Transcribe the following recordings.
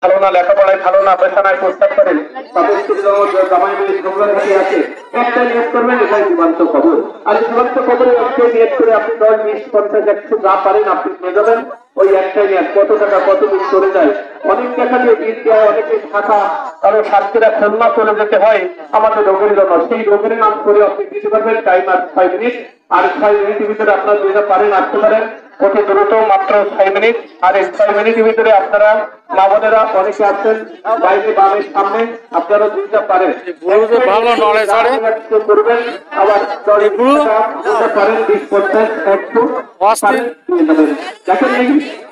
ভালো না, লেখাপড়ায় ভালো না, পেশানায় প্রস্তাব করেন, তাদের জামাই মেয়ে ঝগড়া ঘাটি আছে, একটা নিয়োগ করবেন, এটাই জীবন্ত কবর। আর জীবন্ত কবরে একটা নিয়োগ করে আপনি 10, 20, 50, 100 যা পারেন আপনি নিয়ে যাবেন। ওই একটাই নিয়োগ কত টাকা কতদিন চলে যায়, অনেক টাকা দিয়ে বীজ দেয়, অনেকে টাকা কারো সাতক্ষীরা খুলনা চলে যেতে হয় আমাদের রোগের জন্য। সেই রোগের নাম করে আপনি দিতে পারবেন টাইম আর 6 মিনিট। আর 6 মিনিটের ভিতরে আপনার যেটা পারেন আসতে পারেন অতি দ্রুত, মাত্র 6 মিনিট। আর এই 6 মিনিটের ভিতরে আপনারা মা বোনেরা অনেকে আসছেন বাইরে বামের সামনে, আপনারা দুইটা পারেন ভালো নলেজ করবেন। আবার পারেন 20-50 একটু দেখেন নেই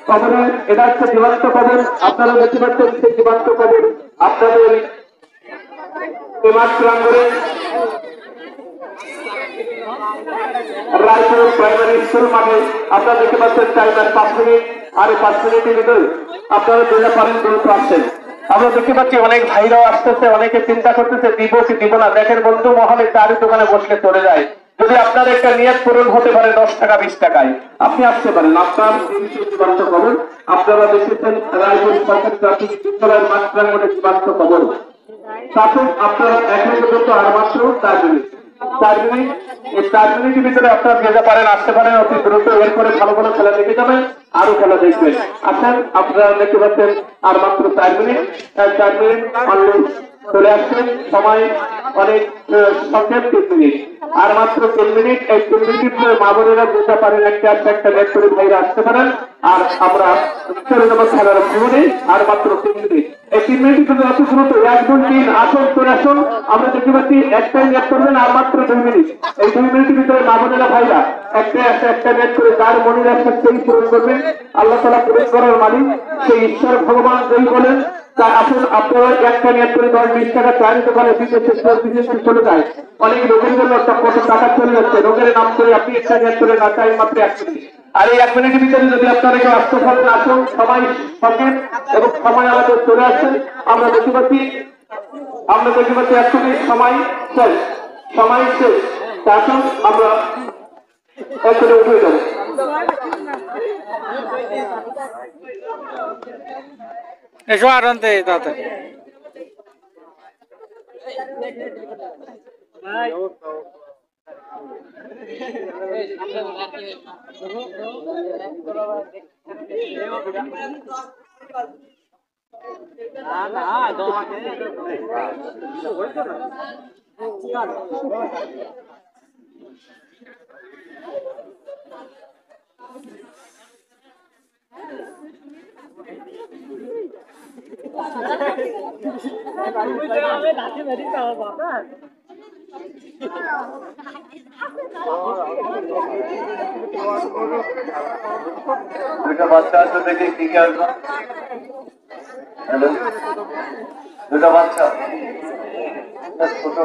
কবরে, এটা হচ্ছে জীবন্ত কবর। আপনারা দেখতে পাচ্ছেন সেই জীবন্ত কবর আপনাদের প্রাঙ্গণে রায়পুর প্রাইমারি স্কুল মাঠে আপনারা দেখতে পাচ্ছেন টাইমার 5 মিনিট। আর 5 মিনিটের ভিতরে আপনারা দিতে পারেন দ্রুত আসছেন। আমরা দেখতে পাচ্ছি অনেক ভাইরাও আসতেছে, অনেকে চিন্তা করতেছে দিব কি দিব না। দেখেন বন্ধু মহলে চারি দোকানে বসলে চলে যায়। যদি আপনার একটা নিয়ত পূরণ হতে পারে 10 টাকা 20 টাকায় আপনি আসতে পারেন। আপনার জীবন্ত কবর আপনারা দেখেছেন রায়পুর সরকারি প্রাথমিক বিদ্যালয়ের মাঠ প্রাঙ্গণে জীবন্ত কবর। তারপর আপনারা এখন পর্যন্ত আর মাত্র 4 মিনিট, 4 মিনিট। এই 4 মিনিটের ভিতরে আপনারা যেতে পারেন আসতে পারেন অতি দ্রুত। এরপরে ভালো ভালো খেলা দেখে যাবেন, আরো খেলা দেখবেন। আসেন আপনারা দেখতে পাচ্ছেন আর মাত্র 4 মিনিট, 4 মিনিট অনলি চলে আসছে। সময় অনেক সংক্ষেপ, 3 মিনিট আর মাত্র 3 মিনিট। এই 3 মিনিটের মা বোনেরা যেতে পারেন একটা লেট করে ভাইরা আসতে পারেন। আর আমরা চলে যাবো খেলার জীবনে আর মাত্র 3 মিনিট। এই 3 মিনিটের জন্য অত দ্রুত 1, 2, 3 আসুন চলে আসুন। আমরা দেখতে পাচ্ছি একটাই নেট করবেন আর মাত্র 2 মিনিট। এই 2 মিনিটের ভিতরে মা বোনেরা ভাইরা একটা নেট করে যার মনের একটা সেই পূরণ করবেন। আল্লাহ তাআলা পূরণ করার মালিক সেই ঈশ্বর ভগবান যেই বলেন তা আসুন। আপনারা একটা নেট করে 10, 20 টাকা চাই দোকানে বিদেশে চলে যায়। অনেক রোগের জন্য কত টাকা চলে যাচ্ছে, রোগের নাম করে আপনি একটা নেট করে না চাই মাত্র 1 মিনিট। আর এই 1 মিনিটের ভিতরে যদি আপনারা কেউ আসতে পারেন আসুন, সবাই সঙ্গে এবং সময় আমাদের চলে আসছে। আমরা দেখতে পাচ্ছি 1 মিনিট সময় শেষ, সময় শেষ। আসুন আমরা একসাথে উঠে যাবো। এসো আনন্দে দাদা দুটো বাচ্চা আসবে দেখে কি কি আসবে, দুটো বাচ্চা ছোট